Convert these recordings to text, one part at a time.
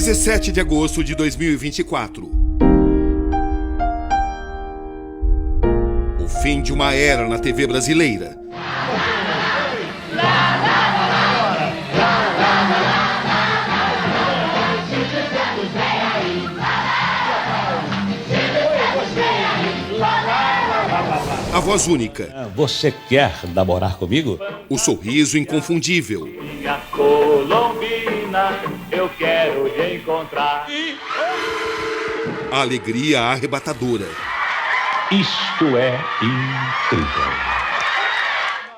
17 de agosto de 2024. O fim de uma era na TV brasileira. A voz única. Você quer namorar comigo? O sorriso inconfundível. Minha Colombina, eu quero te encontrar. A alegria arrebatadora. Isto é incrível.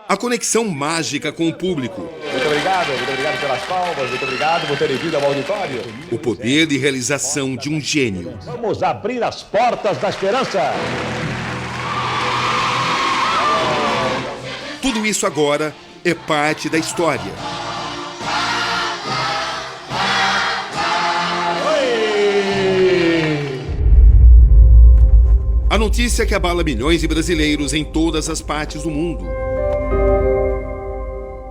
A conexão mágica com o público. Muito obrigado pelas palmas, muito obrigado por terem vindo ao auditório. O poder de realização de um gênio. Vamos abrir as portas da esperança. Tudo isso agora é parte da história. A notícia que abala milhões de brasileiros em todas as partes do mundo.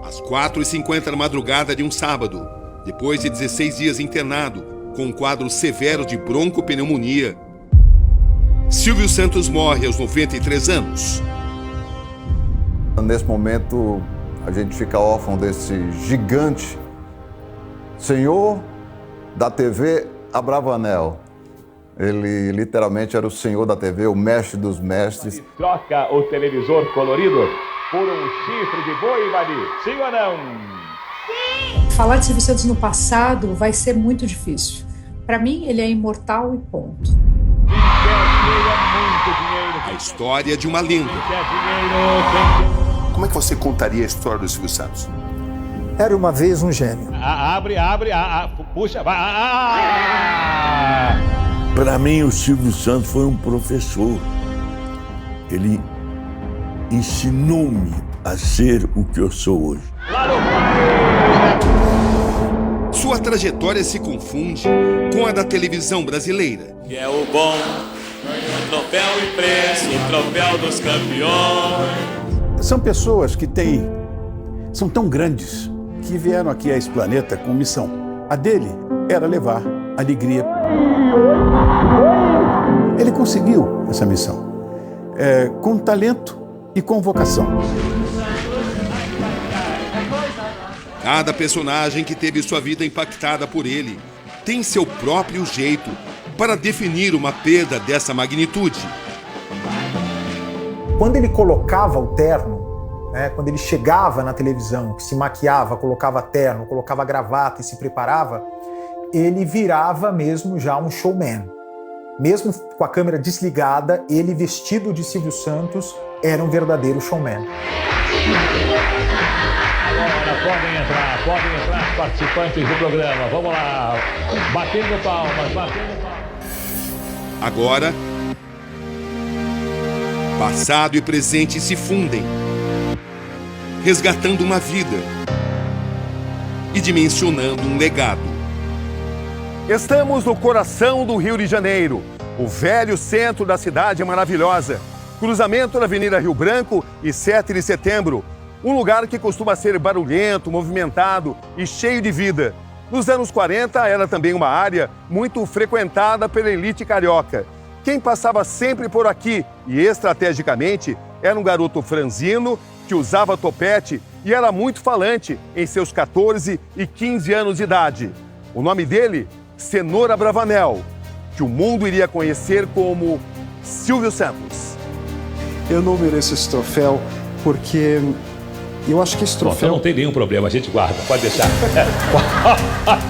Às 4h50 da madrugada de um sábado, depois de 16 dias internado, com um quadro severo de broncopneumonia, Silvio Santos morre aos 93 anos. Nesse momento, a gente fica órfão desse gigante senhor da TV Abravanel. Ele literalmente era o senhor da TV, o mestre dos mestres. Troca o televisor colorido por um chifre de boi, Mari. Sim ou não? Sim! Falar de Silvio Santos no passado vai ser muito difícil. Para mim, ele é imortal e ponto. A história de uma lenda. Como é que você contaria a história do Silvio Santos? Era uma vez um gênio. Puxa, vai. Para mim, o Silvio Santos foi um professor. Ele ensinou-me a ser o que eu sou hoje. Sua trajetória se confunde com a da televisão brasileira. Que é o bom, o troféu impresso, o troféu dos campeões. São pessoas que são tão grandes que vieram aqui a esse planeta com missão. A dele era levar alegria. Ele conseguiu essa missão com talento e com vocação. Cada personagem que teve sua vida impactada por ele tem seu próprio jeito para definir uma perda dessa magnitude. Quando ele colocava o terno, quando ele chegava na televisão, que se maquiava, colocava terno, colocava gravata e se preparava, ele virava mesmo já um showman. Mesmo com a câmera desligada, ele vestido de Silvio Santos era um verdadeiro showman. Agora podem entrar participantes do programa. Vamos lá, batendo palmas. Agora, passado e presente se fundem, resgatando uma vida e dimensionando um legado. Estamos no coração do Rio de Janeiro, o velho centro da cidade maravilhosa, cruzamento da Avenida Rio Branco e 7 de Setembro, um lugar que costuma ser barulhento, movimentado e cheio de vida. Nos anos 40 era também uma área muito frequentada pela elite carioca. Quem passava sempre por aqui e estrategicamente era um garoto franzino que usava topete e era muito falante em seus 14 e 15 anos de idade. O nome dele, Cenoura Abravanel, que o mundo iria conhecer como Silvio Santos. Eu não mereço esse troféu porque eu acho que esse troféu... Não tem nenhum problema, a gente guarda, pode deixar.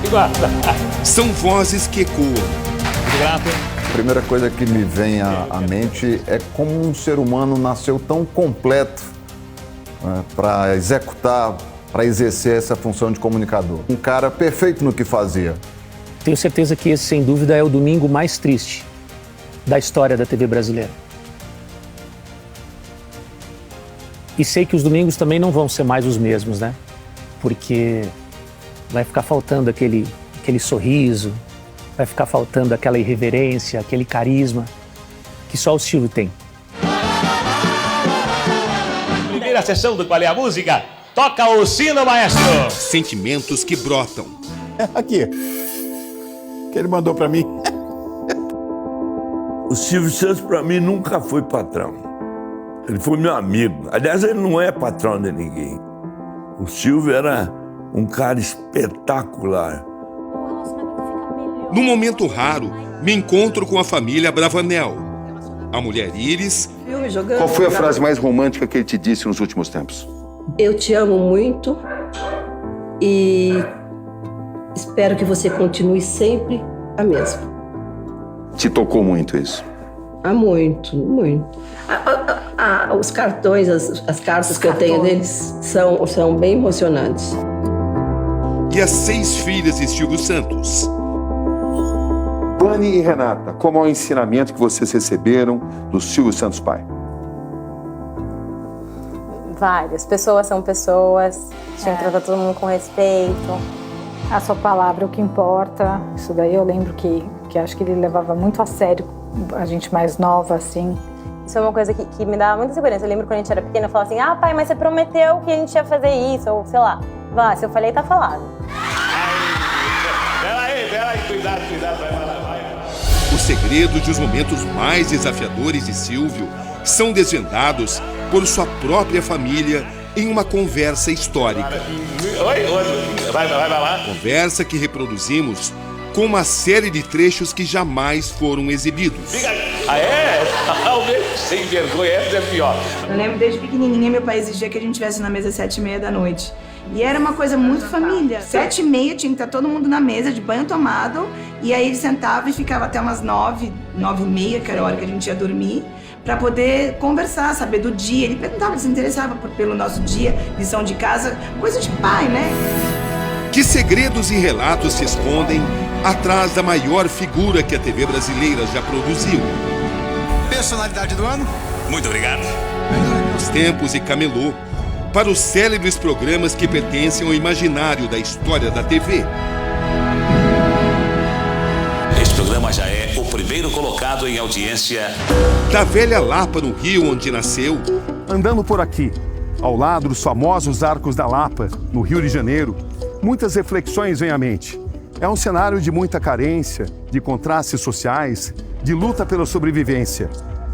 Guarda. São vozes que ecoam. Muito grato. A primeira coisa que me vem à mente é como um ser humano nasceu tão completo para executar, para exercer essa função de comunicador. Um cara perfeito no que fazia. Tenho certeza que esse, sem dúvida, é o domingo mais triste da história da TV brasileira. E sei que os domingos também não vão ser mais os mesmos, né? Porque vai ficar faltando aquele sorriso, vai ficar faltando aquela irreverência, aquele carisma que só o Silvio tem. Primeira sessão do Qual é a Música? Toca o sino, maestro! Sentimentos que brotam. Aqui. que ele mandou para mim. O Silvio Santos, para mim, nunca foi patrão. Ele foi meu amigo. Aliás, ele não é patrão de ninguém. O Silvio era um cara espetacular. Num momento raro, me encontro com a família Bravanel. A mulher Iris. Qual foi a frase mais romântica que ele te disse nos últimos tempos? Eu te amo muito e espero que você continue sempre a mesma. Te tocou muito isso? Muito, muito. Os cartões, as cartas que eu tenho deles são bem emocionantes. E as 6 filhas de Silvio Santos. Vani e Renata, como é o ensinamento que vocês receberam do Silvio Santos pai? Várias. Pessoas são pessoas, tinha que tratar todo mundo com respeito. A sua palavra é o que importa. Isso daí eu lembro que acho que ele levava muito a sério a gente mais nova, assim. Isso é uma coisa que me dava muita segurança. Eu lembro quando a gente era pequena, eu falava assim, ah, pai, mas você prometeu que a gente ia fazer isso, ou sei lá. Vá, se eu falei, tá falado. Peraí, cuidado, vai. Os segredos dos momentos mais desafiadores de Silvio são desvendados por sua própria família em uma conversa histórica. Oi, vai lá. Conversa que reproduzimos com uma série de trechos que jamais foram exibidos. Ah, é? Sem vergonha, essa é pior. Eu lembro desde pequenininha, meu pai exigia que a gente estivesse na mesa às 7h30 da noite. E era uma coisa muito família. 7h30 tinha que estar todo mundo na mesa, de banho tomado. E aí ele sentava e ficava até umas 9h30, que era a hora que a gente ia dormir, para poder conversar, saber do dia. Ele perguntava, se interessava pelo nosso dia, lição de casa, coisa de pai, né? Que segredos e relatos se escondem atrás da maior figura que a TV brasileira já produziu? Personalidade do ano? Muito obrigado. Os tempos e camelô, para os célebres programas que pertencem ao imaginário da história da TV. Este programa já é o primeiro colocado em audiência. Da velha Lapa, no Rio, onde nasceu. Andando por aqui, ao lado dos famosos Arcos da Lapa, no Rio de Janeiro, muitas reflexões vêm à mente. É um cenário de muita carência, de contrastes sociais, de luta pela sobrevivência.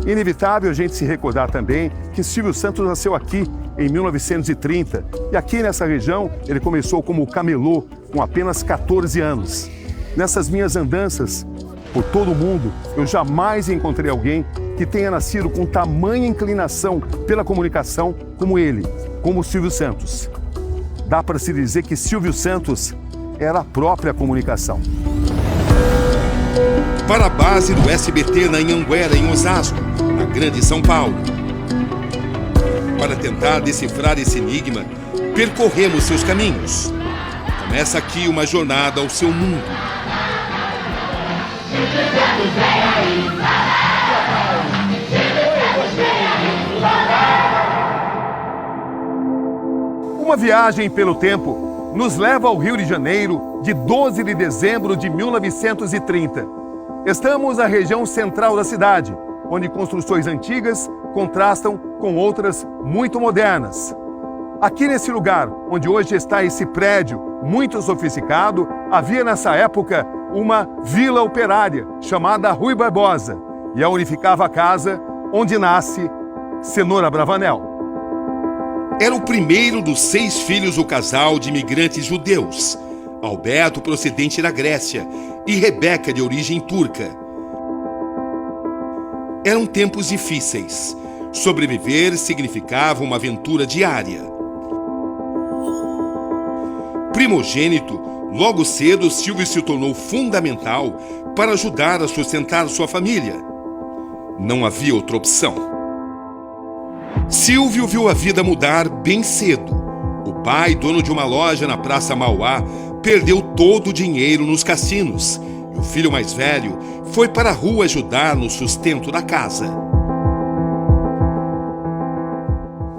Inevitável a gente se recordar também que Silvio Santos nasceu aqui em 1930 e aqui nessa região ele começou como camelô com apenas 14 anos. Nessas minhas andanças por todo o mundo, eu jamais encontrei alguém que tenha nascido com tamanha inclinação pela comunicação como ele, como Silvio Santos. Dá para se dizer que Silvio Santos era a própria comunicação. Para a base do SBT na Anhanguera, em Osasco, na Grande São Paulo. Para tentar decifrar esse enigma, percorremos seus caminhos. Começa aqui uma jornada ao seu mundo. Uma viagem pelo tempo nos leva ao Rio de Janeiro de 12 de dezembro de 1930. Estamos na região central da cidade, onde construções antigas contrastam com outras muito modernas. Aqui nesse lugar, onde hoje está esse prédio muito sofisticado, havia nessa época uma vila operária chamada Rui Barbosa, e a onde ficava a casa onde nasce Cenoura Bravanel. Era o primeiro dos 6 filhos do casal de imigrantes judeus, Alberto, procedente da Grécia, e Rebeca, de origem turca. Eram tempos difíceis. Sobreviver significava uma aventura diária. Primogênito, logo cedo Silvio se tornou fundamental para ajudar a sustentar sua família. Não havia outra opção. Silvio viu a vida mudar bem cedo. O pai, dono de uma loja na Praça Mauá, perdeu todo o dinheiro nos cassinos. E o filho mais velho foi para a rua ajudar no sustento da casa.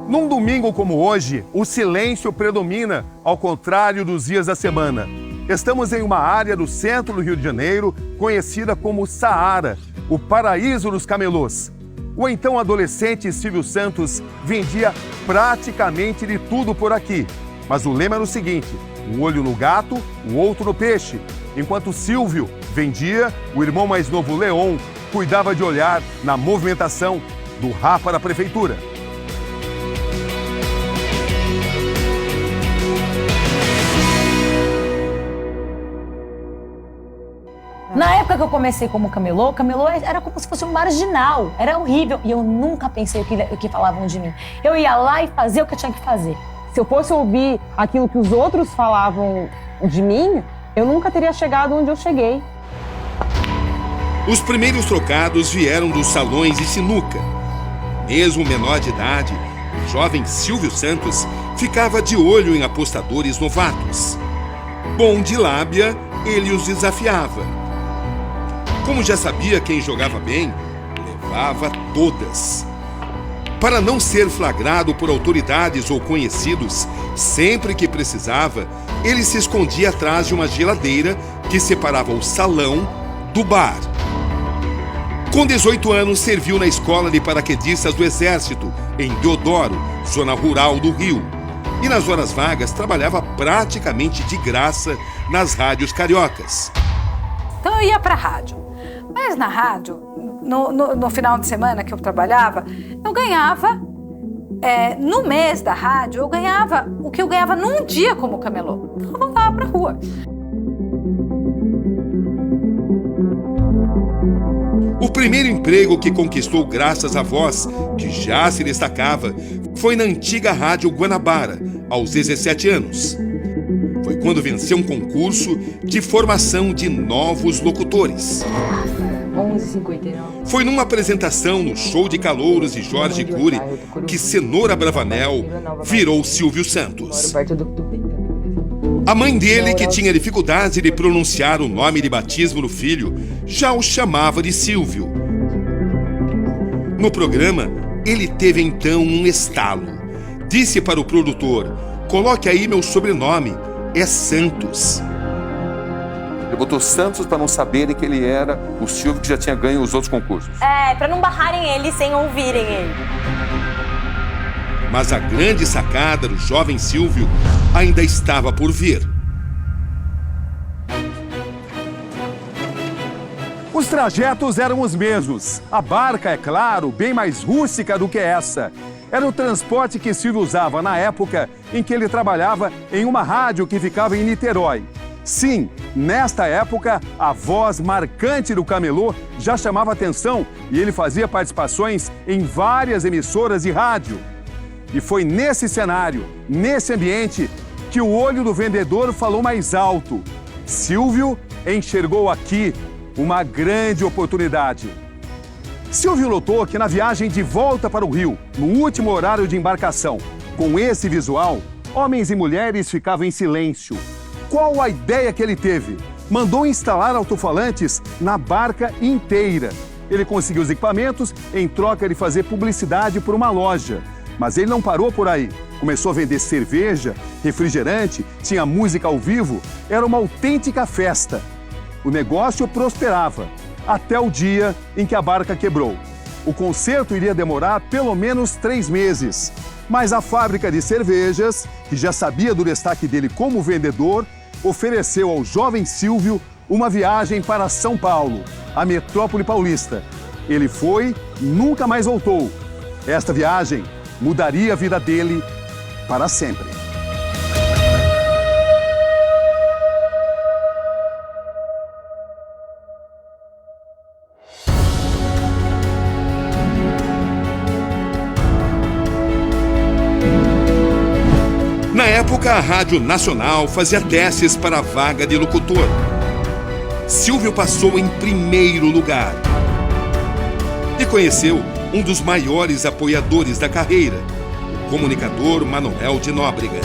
Num domingo como hoje, o silêncio predomina, ao contrário dos dias da semana. Estamos em uma área do centro do Rio de Janeiro, conhecida como Saara, o paraíso dos camelôs. O então adolescente Silvio Santos vendia praticamente de tudo por aqui. Mas o lema era o seguinte: um olho no gato, o outro no peixe. Enquanto Silvio Vendia, o irmão mais novo, Leon, cuidava de olhar na movimentação do Rapa da prefeitura. Na época que eu comecei como camelô era como se fosse um marginal, era horrível. E eu nunca pensei o que falavam de mim. Eu ia lá e fazia o que eu tinha que fazer. Se eu fosse ouvir aquilo que os outros falavam de mim, eu nunca teria chegado onde eu cheguei. Os primeiros trocados vieram dos salões de sinuca. Mesmo menor de idade, o jovem Silvio Santos ficava de olho em apostadores novatos. Bom de lábia, ele os desafiava. Como já sabia quem jogava bem, levava todas. Para não ser flagrado por autoridades ou conhecidos, sempre que precisava, ele se escondia atrás de uma geladeira que separava o salão do bar. Com 18 anos, serviu na Escola de Paraquedistas do Exército, em Deodoro, zona rural do Rio. E nas horas vagas, trabalhava praticamente de graça nas rádios cariocas. Então eu ia para a rádio. Mas na rádio, no final de semana que eu trabalhava, eu ganhava, no mês da rádio, eu ganhava o que eu ganhava num dia como camelô. Eu voltava para a rua. O primeiro emprego que conquistou graças à voz, que já se destacava, foi na antiga Rádio Guanabara, aos 17 anos. Foi quando venceu um concurso de formação de novos locutores. 11h59. Foi numa apresentação no Show de Calouros de Jorge Cury que Cenoura Bravanel virou Silvio Santos. A mãe dele, que tinha dificuldade de pronunciar o nome de batismo do filho, já o chamava de Silvio. No programa, ele teve então um estalo. Disse para o produtor: "Coloque aí meu sobrenome, é Santos." Ele botou Santos para não saberem que ele era o Silvio que já tinha ganho os outros concursos. Pra não barrarem ele sem ouvirem ele. Mas a grande sacada do jovem Silvio ainda estava por vir. Os trajetos eram os mesmos. A barca, é claro, bem mais rústica do que essa. Era o transporte que Silvio usava na época em que ele trabalhava em uma rádio que ficava em Niterói. Sim, nesta época, a voz marcante do camelô já chamava atenção e ele fazia participações em várias emissoras de rádio. E foi nesse cenário, nesse ambiente, que o olho do vendedor falou mais alto. Silvio enxergou aqui uma grande oportunidade. Silvio notou que na viagem de volta para o Rio, no último horário de embarcação, com esse visual, homens e mulheres ficavam em silêncio. Qual a ideia que ele teve? Mandou instalar alto-falantes na barca inteira. Ele conseguiu os equipamentos em troca de fazer publicidade por uma loja. Mas ele não parou por aí. Começou a vender cerveja, refrigerante, tinha música ao vivo. Era uma autêntica festa. O negócio prosperava, até o dia em que a barca quebrou. O conserto iria demorar pelo menos 3 meses. Mas a fábrica de cervejas, que já sabia do destaque dele como vendedor, ofereceu ao jovem Silvio uma viagem para São Paulo, a metrópole paulista. Ele foi, nunca mais voltou. Esta viagem mudaria a vida dele para sempre. Na época, a Rádio Nacional fazia testes para a vaga de locutor. Silvio passou em primeiro lugar e conheceu um dos maiores apoiadores da carreira, o comunicador Manuel de Nóbrega.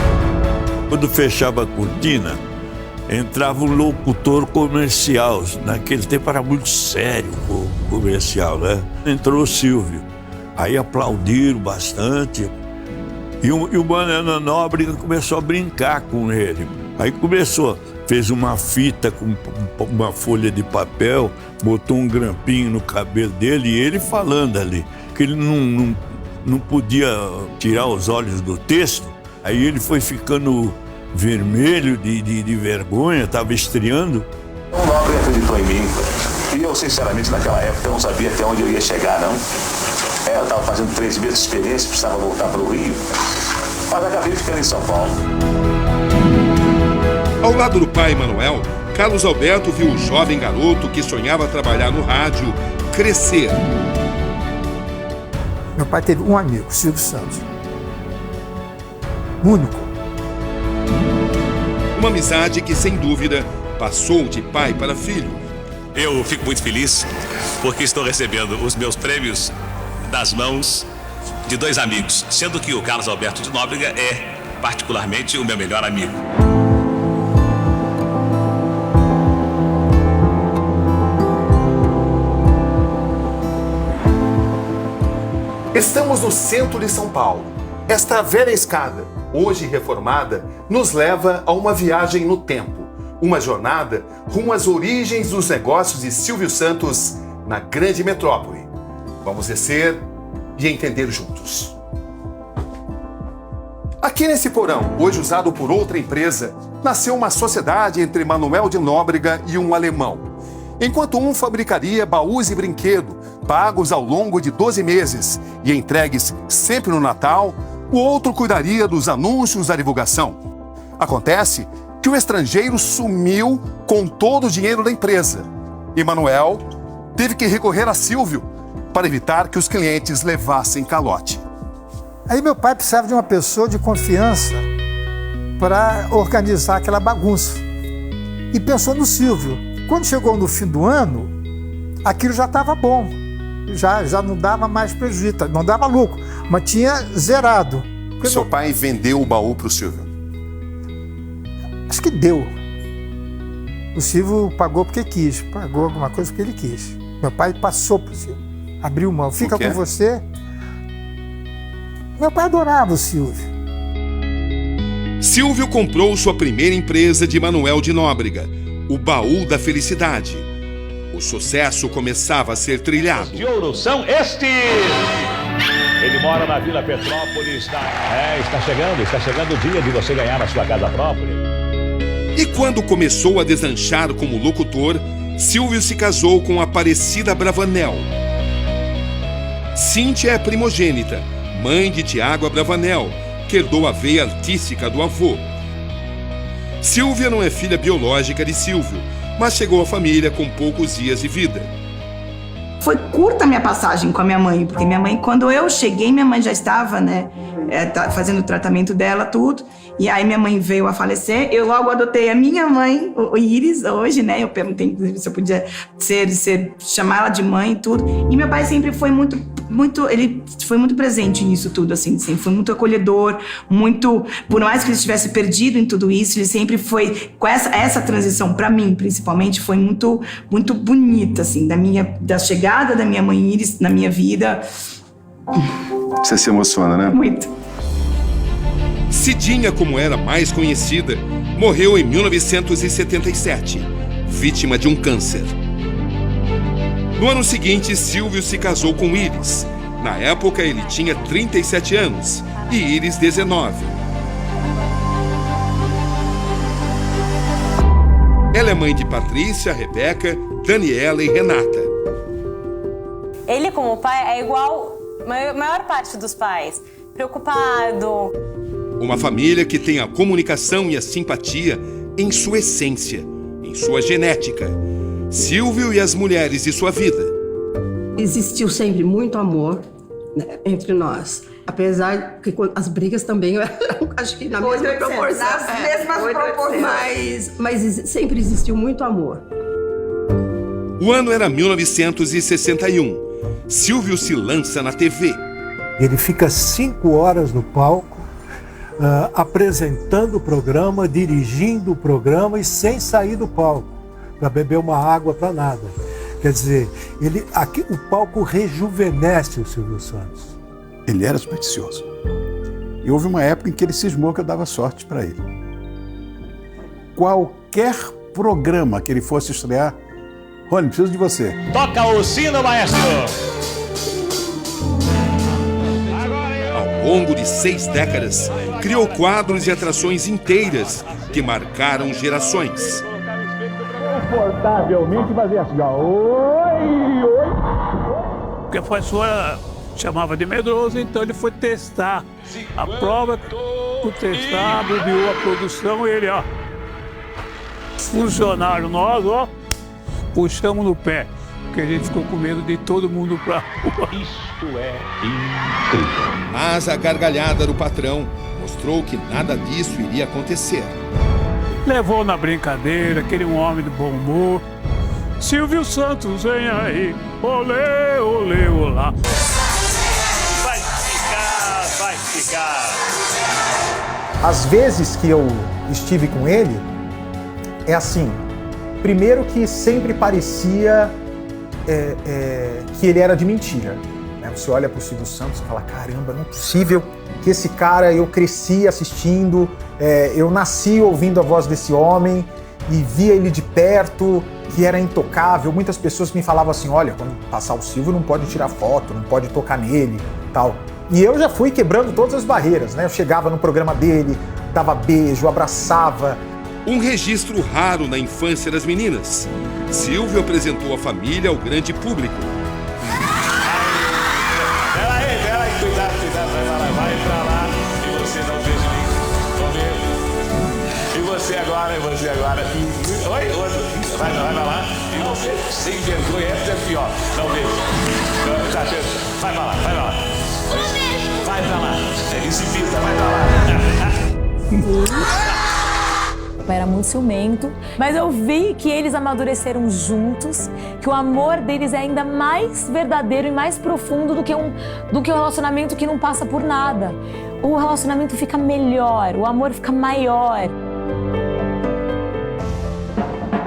Quando fechava a cortina, entrava um locutor comercial. Naquele tempo era muito sério o comercial, né? Entrou o Silvio. Aí aplaudiram bastante. E o Manuel Nóbrega começou a brincar com ele. Aí fez uma fita com uma folha de papel, botou um grampinho no cabelo dele e ele falando ali, que ele não podia tirar os olhos do texto. Aí ele foi ficando vermelho de vergonha, estava estreando. O Nobre acreditou em mim. E eu, sinceramente, naquela época, eu não sabia até onde eu ia chegar, não. Eu estava fazendo 3 meses de experiência, precisava voltar para o Rio. Mas acabei ficando em São Paulo. Ao lado do pai Manuel, Carlos Alberto viu o jovem garoto que sonhava trabalhar no rádio crescer. Meu pai teve um amigo, Silvio Santos. Único. Uma amizade que, sem dúvida, passou de pai para filho. Eu fico muito feliz porque estou recebendo os meus prêmios das mãos de 2 amigos, sendo que o Carlos Alberto de Nóbrega é particularmente o meu melhor amigo. Estamos no centro de São Paulo. Esta velha escada, hoje reformada, nos leva a uma viagem no tempo. Uma jornada rumo às origens dos negócios de Silvio Santos na grande metrópole. Vamos descer e entender juntos. Aqui nesse porão, hoje usado por outra empresa, nasceu uma sociedade entre Manuel de Nóbrega e um alemão. Enquanto um fabricaria baús e brinquedo, pagos ao longo de 12 meses e entregues sempre no Natal, o outro cuidaria dos anúncios da divulgação. Acontece que o estrangeiro sumiu com todo o dinheiro da empresa e Manuel teve que recorrer a Silvio para evitar que os clientes levassem calote. Aí meu pai precisava de uma pessoa de confiança para organizar aquela bagunça. E pensou no Silvio. Quando chegou no fim do ano, aquilo já estava bom. Já não dava mais prejuízo, não dava lucro, mas tinha zerado. Seu pai vendeu o baú para o Silvio? Acho que deu. O Silvio pagou porque quis, pagou alguma coisa porque ele quis. Meu pai passou para o Silvio, abriu mão, fica com você. Meu pai adorava o Silvio. Silvio comprou sua primeira empresa de Manuel de Nóbrega, o Baú da Felicidade. O sucesso começava a ser trilhado. De ouro são estes! Ele mora na Vila Petrópolis. Está chegando o dia de você ganhar a sua casa própria. E quando começou a deslanchar como locutor, Silvio se casou com Aparecida Bravanel. Cíntia é primogênita, mãe de Tiago Abravanel, que herdou a veia artística do avô. Silvia não é filha biológica de Silvio, mas chegou à família com poucos dias de vida. Foi curta a minha passagem com a minha mãe, porque minha mãe, quando eu cheguei, minha mãe já estava, fazendo o tratamento dela, tudo. E aí minha mãe veio a falecer, eu logo adotei a minha mãe, o Iris, hoje, né? Eu perguntei, inclusive, se eu podia chamar ela de mãe e tudo. E meu pai sempre foi ele foi muito presente nisso tudo, assim, foi muito acolhedor, por mais que ele estivesse perdido em tudo isso, ele sempre foi, com essa transição, pra mim, principalmente, foi muito, muito bonita, assim, da chegada da minha mãe Iris na minha vida. Você se emociona, né? Muito. Cidinha, como era mais conhecida, morreu em 1977, vítima de um câncer. No ano seguinte, Silvio se casou com Iris. Na época, ele tinha 37 anos e Iris 19. Ela é mãe de Patrícia, Rebeca, Daniela e Renata. Ele, como pai, é igual a maior parte dos pais. Preocupado. Uma família que tem a comunicação e a simpatia em sua essência, em sua genética. Silvio e as mulheres de sua vida. Existiu sempre muito amor, né, entre nós. Apesar que as brigas também eram, acho que na mesma proporção. Nas mesmas proporções. Mas sempre existiu muito amor. O ano era 1961. Silvio se lança na TV. Ele fica 5 horas no palco, apresentando o programa, dirigindo o programa e sem sair do palco, para beber uma água, para nada. Quer dizer, o palco rejuvenesce o Silvio Santos. Ele era supersticioso. E houve uma época em que ele cismou que eu dava sorte para ele. Qualquer programa que ele fosse estrear, Rony, preciso de você. Toca o sino, maestro! Ao longo de 6 décadas, criou quadros e atrações inteiras que marcaram gerações. confortavelmente fazer assim, ó. Oi, oi. Porque a professora chamava de medroso, então ele foi testar a prova, por testar, abriu a produção e ele, ó, funcionário nós, ó, puxamos no pé, porque a gente ficou com medo de todo mundo pra rua. Isto é incrível. Mas a gargalhada do patrão mostrou que nada disso iria acontecer. Levou na brincadeira, aquele um homem de bom humor. Silvio Santos, vem aí, olê, olê, olá. Vai ficar. Às vezes que eu estive com ele, é assim, primeiro que sempre parecia que ele era de mentira. Né? Você olha para o Silvio Santos e fala, caramba, não é possível que esse cara, eu cresci assistindo, eu nasci ouvindo a voz desse homem e via ele de perto, que era intocável. Muitas pessoas me falavam assim, olha, quando passar o Silvio não pode tirar foto, não pode tocar nele, tal. E eu já fui quebrando todas as barreiras, né? Eu chegava no programa dele, dava beijo, abraçava. Um registro raro na infância das meninas. Silvio apresentou a família ao grande público. Peraí, cuidado, vai pra lá, e você não fez de mim, tô vendo. E você agora. Oi, outro, vai pra lá, e você, sem vergonha, essa é pior, não vejo. Vai pra lá. Vai pra lá, exibida, vai pra lá. Era muito ciumento, mas eu vi que eles amadureceram juntos, que o amor deles é ainda mais verdadeiro e mais profundo do que um relacionamento que não passa por nada. O relacionamento fica melhor, o amor fica maior.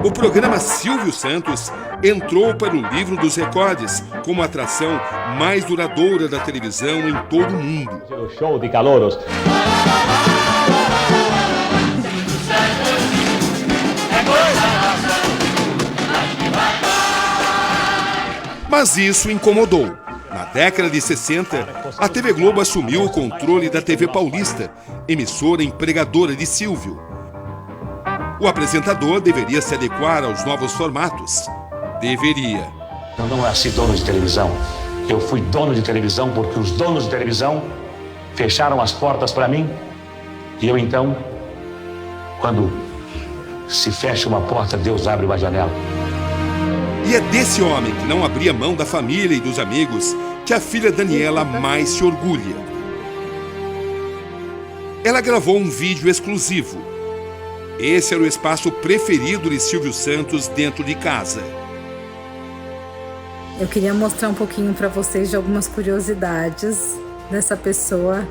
O programa Silvio Santos entrou para o livro dos recordes como a atração mais duradoura da televisão em todo o mundo. O show de calouros. Mas isso incomodou. Na década de 60, a TV Globo assumiu o controle da TV Paulista, emissora empregadora de Silvio. O apresentador deveria se adequar aos novos formatos. Deveria. Eu não nasci dono de televisão. Eu fui dono de televisão porque os donos de televisão fecharam as portas para mim. E eu então, quando se fecha uma porta, Deus abre uma janela. E é desse homem que não abria mão da família e dos amigos que a filha Daniela mais se orgulha. Ela gravou um vídeo exclusivo. Esse era o espaço preferido de Silvio Santos dentro de casa. Eu queria mostrar um pouquinho para vocês de algumas curiosidades dessa pessoa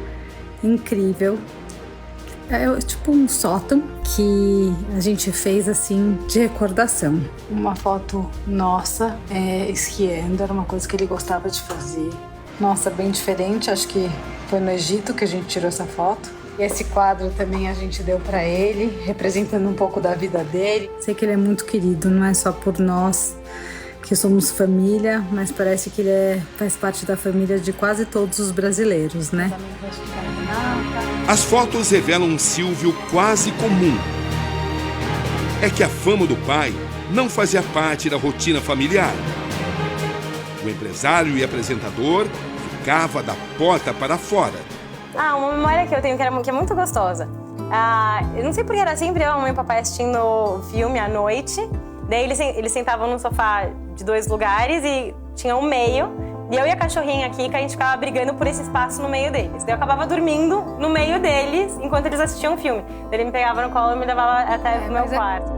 incrível. É tipo um sótão que a gente fez assim de recordação. Uma foto nossa esquiando, era uma coisa que ele gostava de fazer. Nossa, bem diferente, acho que foi no Egito que a gente tirou essa foto. E esse quadro também a gente deu para ele, representando um pouco da vida dele. Sei que ele é muito querido, não é só por nós que somos família, mas parece que ele faz parte da família de quase todos os brasileiros, né? As fotos revelam um Silvio quase comum. É que a fama do pai não fazia parte da rotina familiar. O empresário e apresentador ficava da porta para fora. Uma memória que eu tenho que é muito gostosa. Eu não sei porque era sempre eu, a mãe e o papai assistindo filme à noite. Daí eles sentavam num sofá de 2 lugares e tinha um meio. E eu e a cachorrinha aqui, que a gente ficava brigando por esse espaço no meio deles. Daí eu acabava dormindo no meio deles enquanto eles assistiam o filme. Daí ele me pegava no colo e me levava até o meu quarto.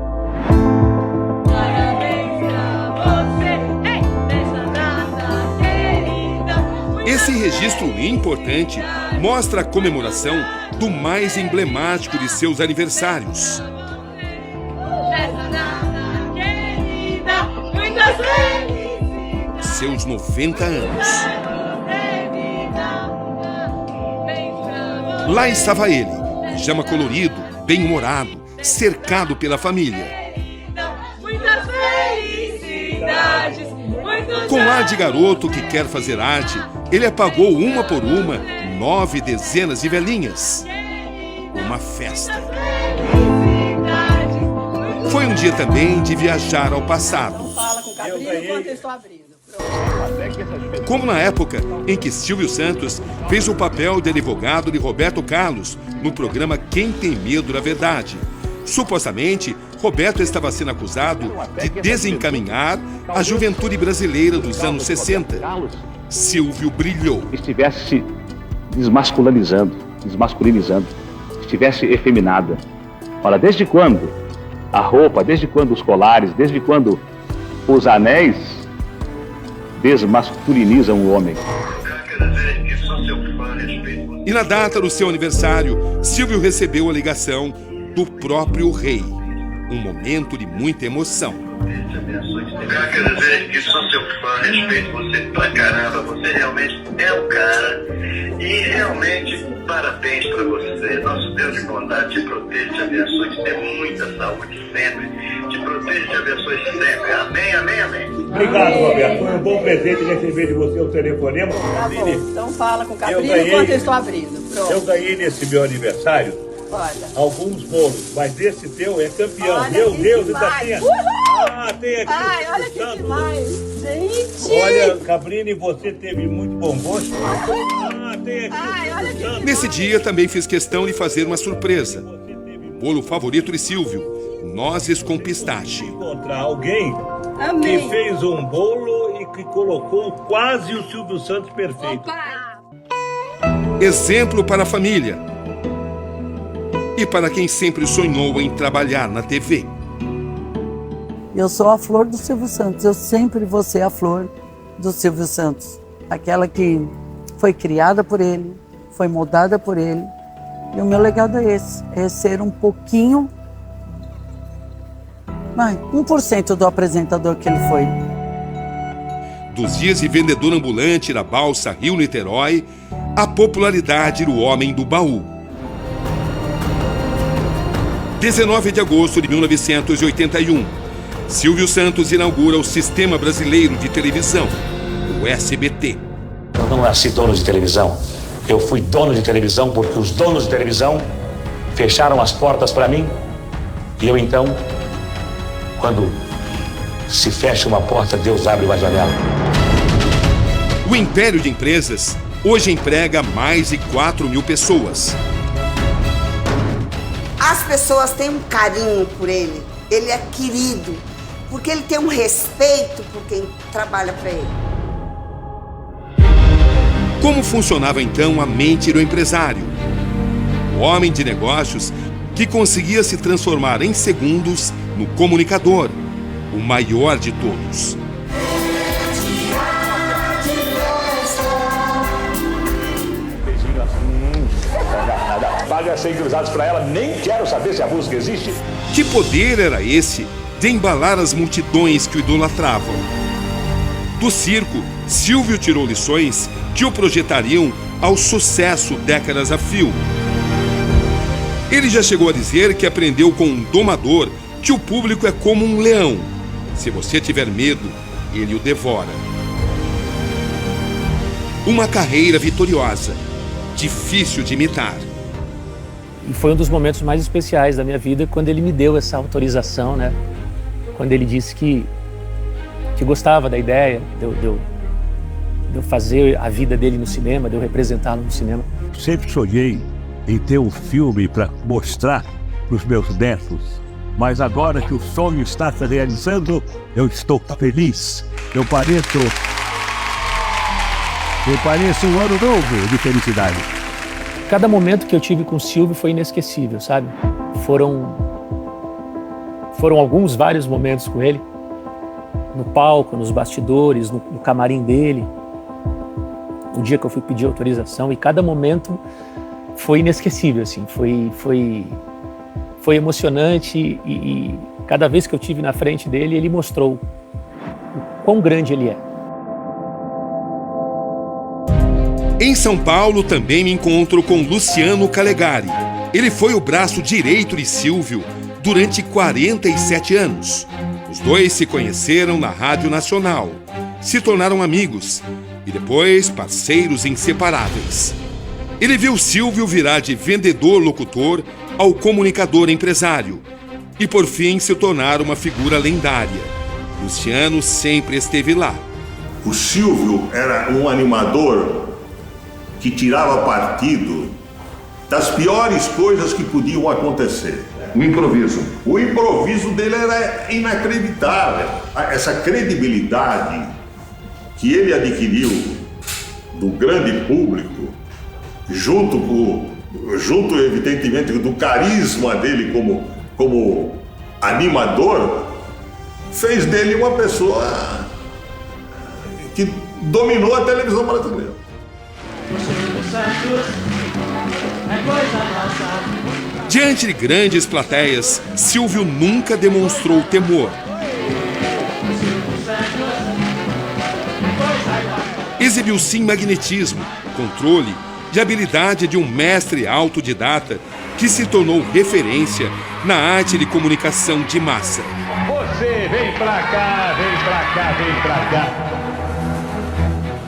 Esse registro importante mostra a comemoração do mais emblemático de seus aniversários. Seus 90 anos. Lá estava ele, pijama colorido, bem-humorado, cercado pela família. Muitas felicidades, Com ar de garoto que quer fazer arte, ele apagou uma por uma 9 dezenas de velhinhas. Uma festa. Foi um dia também de viajar ao passado. Fala com o Cabrino enquanto eu estou abrindo. Como na época em que Silvio Santos fez o papel de advogado de Roberto Carlos no programa Quem Tem Medo da Verdade. Supostamente, Roberto estava sendo acusado de desencaminhar a juventude brasileira dos anos 60. Silvio brilhou. Estivesse se desmasculinizando, estivesse efeminada. Olha, desde quando a roupa, desde quando os colares, desde quando os anéis desmasculinizam o homem? E na data do seu aniversário, Silvio recebeu a ligação do próprio rei. Um momento de muita emoção. Eu quero dizer que sou seu fã, respeito você pra caramba, você realmente é um cara e realmente parabéns pra você. Nosso Deus de bondade te proteja, te abençoe, te dê muita saúde sempre, te proteja, te abençoe sempre. Amém, amém, amém. Obrigado, Roberto. Foi um bom presente receber de você o telefonema. Tá bom, então fala com o Cabrino enquanto eu estou abrindo. Pronto. Eu ganhei nesse meu aniversário alguns bolos, mas esse teu é campeão. Olha, Meu Deus, demais. ainda tinha. Ah, tem aqui. Ai, olha que demais. Gente. Olha, Cabrini, você teve muito bom gosto. Ah, tem aqui. Ai, olha que Nesse dia também fiz questão de fazer uma surpresa. Bolo favorito de Silvio, nozes com pistache. Encontrar alguém Amém. que fez um bolo e que colocou quase o Silvio Santos perfeito. Exemplo para a família. E para quem sempre sonhou em trabalhar na TV. Eu sou a flor do Silvio Santos, eu sempre vou ser a flor do Silvio Santos. Aquela que foi criada por ele, foi moldada por ele. E o meu legado é esse, é ser um pouquinho, 1% do apresentador que ele foi. Dos dias de vendedor ambulante na balsa Rio-Niterói, a popularidade do homem do baú. 19 de agosto de 1981, Silvio Santos inaugura o Sistema Brasileiro de Televisão, o SBT. Eu não nasci dono de televisão. Eu fui dono de televisão porque os donos de televisão fecharam as portas para mim. E eu então, quando se fecha uma porta, Deus abre uma janela. O império de empresas hoje emprega mais de 4.000 pessoas. As pessoas têm um carinho por ele, ele é querido, porque ele tem um respeito por quem trabalha para ele. Como funcionava então a mente do empresário? O homem de negócios que conseguia se transformar em segundos no comunicador, o maior de todos. Paga 100 cruzados pra ela, nem quero saber se a música existe. Que poder era esse de embalar as multidões que o idolatravam? Do circo, Silvio tirou lições que o projetariam ao sucesso décadas a fio. Ele já chegou a dizer que aprendeu com um domador que o público é como um leão. Se você tiver medo, ele o devora. Uma carreira vitoriosa, difícil de imitar. E foi um dos momentos mais especiais da minha vida quando ele me deu essa autorização, né? Quando ele disse que gostava da ideia de eu fazer a vida dele no cinema, de eu representá-lo no cinema. Sempre sonhei em ter um filme para mostrar para os meus netos, mas agora que o sonho está se realizando, eu estou feliz. Eu pareço um ano novo de felicidade. Cada momento que eu tive com o Silvio foi inesquecível, sabe? Foram vários momentos com ele, no palco, nos bastidores, no camarim dele, o dia que eu fui pedir autorização, e cada momento foi inesquecível, assim, foi emocionante e cada vez que eu tive na frente dele, ele mostrou o quão grande ele é. Em São Paulo também me encontro com Luciano Calegari. Ele foi o braço direito de Silvio durante 47 anos. Os dois se conheceram na Rádio Nacional, se tornaram amigos e depois parceiros inseparáveis. Ele viu Silvio virar de vendedor-locutor ao comunicador empresário. e por fim se tornar uma figura lendária. Luciano sempre esteve lá. O Silvio era um animador que tirava partido das piores coisas que podiam acontecer. O improviso. O improviso dele era inacreditável. Essa credibilidade que ele adquiriu do grande público, junto evidentemente do carisma dele como animador, fez dele uma pessoa que dominou a televisão brasileira. Diante de grandes plateias, Silvio nunca demonstrou temor. Exibiu sim magnetismo, controle e habilidade de um mestre autodidata que se tornou referência na arte de comunicação de massa. Você vem pra cá, vem pra cá, vem pra cá.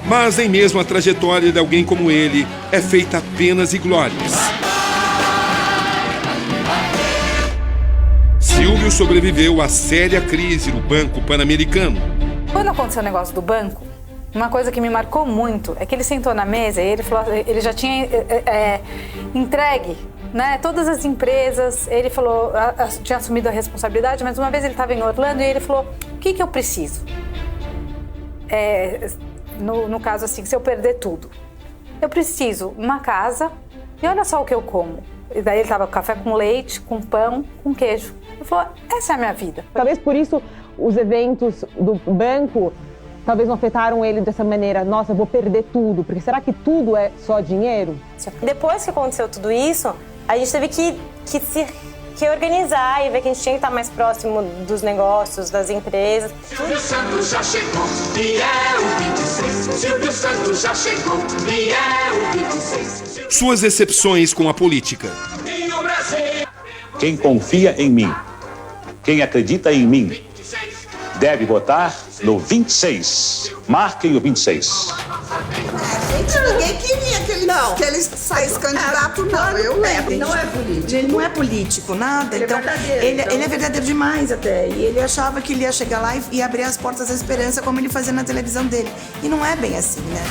Mas nem mesmo a trajetória de alguém como ele é feita apenas de glórias. Silvio sobreviveu à séria crise no Banco Pan-Americano. Quando aconteceu o negócio do banco, uma coisa que me marcou muito é que ele sentou na mesa e ele falou, ele já tinha entregue, né, todas as empresas, ele falou, tinha assumido a responsabilidade, mas uma vez ele estava em Orlando e ele falou, o que eu preciso? No caso assim, se eu perder tudo, eu preciso uma casa e olha só o que eu como. E daí ele estava com café com leite, com pão, com queijo. Ele falou, essa é a minha vida. Talvez por isso os eventos do banco talvez não afetaram ele dessa maneira. Nossa, eu vou perder tudo. Porque será que tudo é só dinheiro? Depois que aconteceu tudo isso, a gente teve que se organizar e ver que a gente tinha que estar mais próximo dos negócios, das empresas. Silvio Santos já chegou, e é o 26. Silvio Santos já chegou, e é o 26. Suas decepções com a política. Quem confia em mim, quem acredita em mim, deve votar no 26. Marquem o 26. Ninguém queria que ele saísse candidato, não. Eu lembro. Não é político. Ele não é político, nada. Então, ele é verdadeiro demais até. E ele achava que ele ia chegar lá e abrir as portas da esperança, como ele fazia na televisão dele. E não é bem assim, né?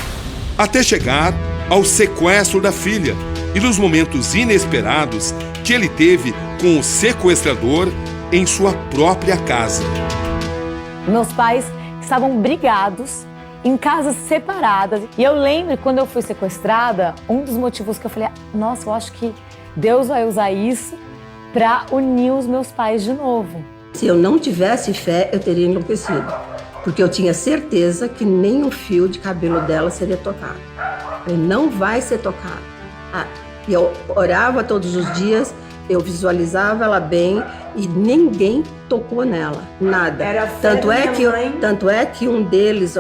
Até chegar ao sequestro da filha e dos momentos inesperados que ele teve com o sequestrador em sua própria casa. Meus pais estavam brigados em casas separadas. E eu lembro quando eu fui sequestrada, um dos motivos que eu falei, nossa, eu acho que Deus vai usar isso para unir os meus pais de novo. Se eu não tivesse fé, eu teria enlouquecido. Porque eu tinha certeza que nem um fio de cabelo dela seria tocado. Ele não vai ser tocado. E eu orava todos os dias, eu visualizava ela bem e ninguém tocou nela, nada. Era a fé da mãe. Tanto é que um deles,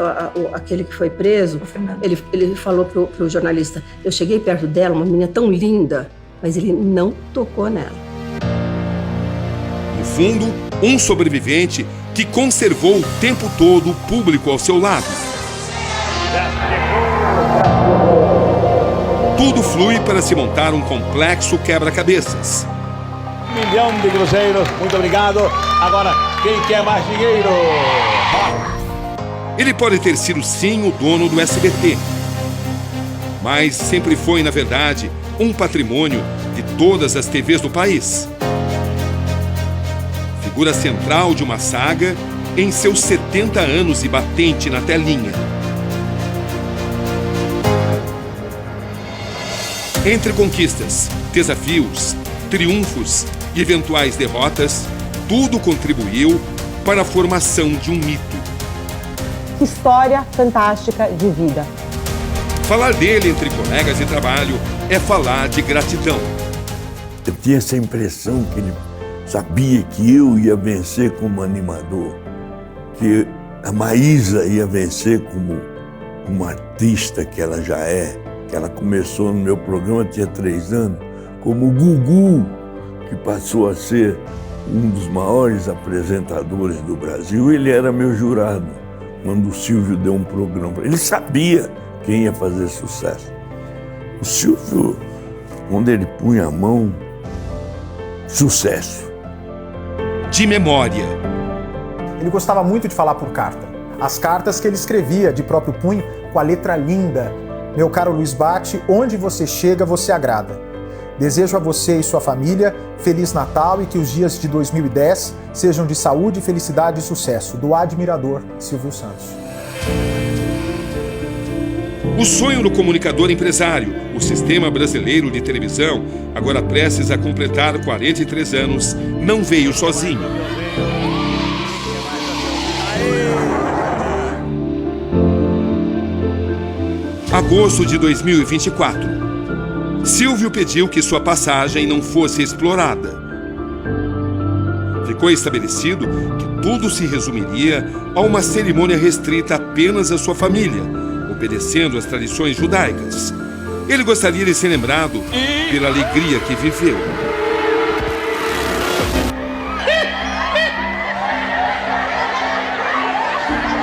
aquele que foi preso, ele falou pro jornalista, eu cheguei perto dela, uma menina tão linda, mas ele não tocou nela. No fundo, um sobrevivente que conservou o tempo todo o público ao seu lado. Tudo flui para se montar um complexo quebra-cabeças. 1 milhão de cruzeiros, muito obrigado. Agora, quem quer mais dinheiro? Ele pode ter sido sim o dono do SBT, mas sempre foi, na verdade, um patrimônio de todas as TVs do país. Figura central de uma saga em seus 70 anos e batente na telinha. Entre conquistas, desafios, triunfos e eventuais derrotas, tudo contribuiu para a formação de um mito. Que história fantástica de vida. Falar dele entre colegas de trabalho é falar de gratidão. Eu tinha essa impressão que ele sabia que eu ia vencer como animador, que a Maísa ia vencer como uma artista que ela já é, que ela começou no meu programa, tinha 3 anos, como o Gugu, que passou a ser um dos maiores apresentadores do Brasil. Ele era meu jurado quando o Silvio deu um programa. Ele sabia quem ia fazer sucesso. O Silvio, quando ele punha a mão, sucesso. de memória. Ele gostava muito de falar por carta. As cartas que ele escrevia de próprio punho, com a letra linda. Meu caro Luiz Batti, onde você chega, você agrada. Desejo a você e sua família Feliz Natal e que os dias de 2010 sejam de saúde, felicidade e sucesso. Do admirador Silvio Santos. O sonho do comunicador empresário, o sistema brasileiro de televisão, agora prestes a completar 43 anos, não veio sozinho. Agosto de 2024. Silvio pediu que sua passagem não fosse explorada. Ficou estabelecido que tudo se resumiria a uma cerimônia restrita apenas à sua família, obedecendo às tradições judaicas. Ele gostaria de ser lembrado pela alegria que viveu.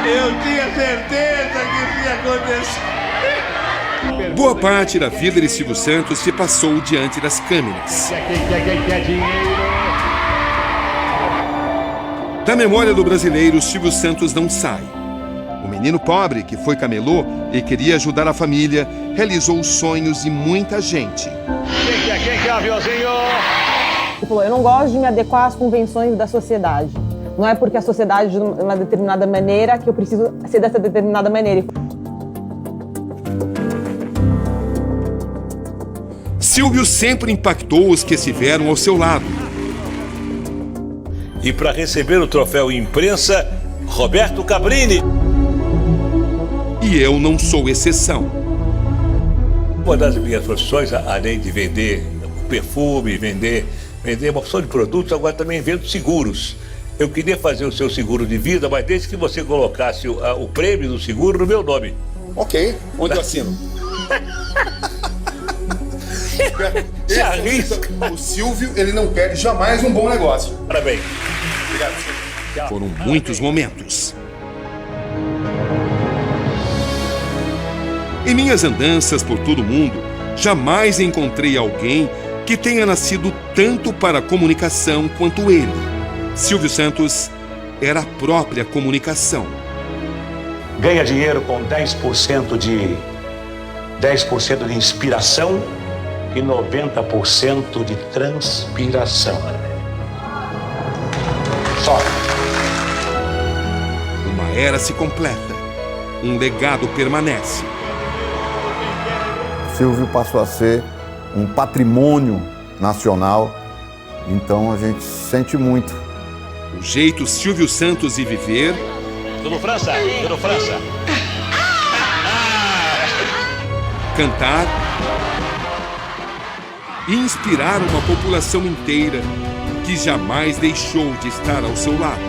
Eu tinha certeza que isso ia acontecer. Boa parte da vida de Silvio Santos se passou diante das câmeras. Da memória do brasileiro, Silvio Santos não sai. O menino pobre que foi camelô e queria ajudar a família, realizou os sonhos de muita gente. Quem quer aviãozinho? Ele falou, eu não gosto de me adequar às convenções da sociedade. Não é porque a sociedade de uma determinada maneira que eu preciso ser dessa determinada maneira. Silvio sempre impactou os que estiveram ao seu lado. E para receber o troféu imprensa, Roberto Cabrini. E eu não sou exceção. Uma das minhas profissões, além de vender perfume, vender uma opção de produtos, agora também vendo seguros. Eu queria fazer o seu seguro de vida, mas desde que você colocasse o prêmio do seguro no meu nome. Ok, onde eu assino? Se arrisca. O Silvio, ele não quer jamais um bom negócio. Parabéns. Obrigado, Silvio. Foram muitos momentos. Em minhas andanças por todo o mundo, jamais encontrei alguém que tenha nascido tanto para a comunicação quanto ele. Silvio Santos era a própria comunicação. Ganha dinheiro com 10% de inspiração e 90% de transpiração. Só. Uma era se completa. Um legado permanece. Silvio passou a ser um patrimônio nacional, então a gente sente muito. O jeito Silvio Santos de viver. Tudo França, tudo França. Cantar e inspirar uma população inteira que jamais deixou de estar ao seu lado.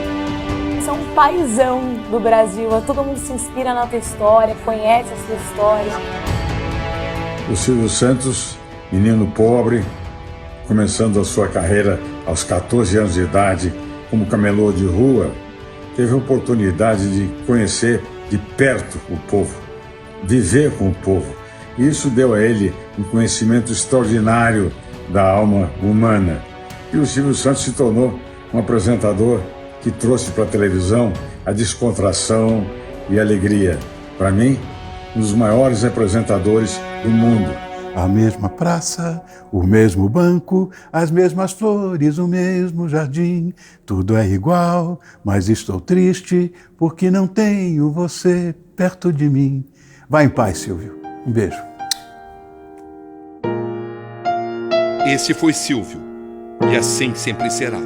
Você é um paizão do Brasil, todo mundo se inspira na tua história, conhece a sua história. O Silvio Santos, menino pobre, começando a sua carreira aos 14 anos de idade como camelô de rua, teve a oportunidade de conhecer de perto o povo, viver com o povo. Isso deu a ele um conhecimento extraordinário da alma humana. E o Silvio Santos se tornou um apresentador que trouxe para a televisão a descontração e a alegria. Para mim, um dos maiores apresentadores do mundo. A mesma praça, o mesmo banco, as mesmas flores, o mesmo jardim. Tudo é igual, mas estou triste porque não tenho você perto de mim. Vá em paz, Silvio. Um beijo. Esse foi Silvio, e assim sempre será.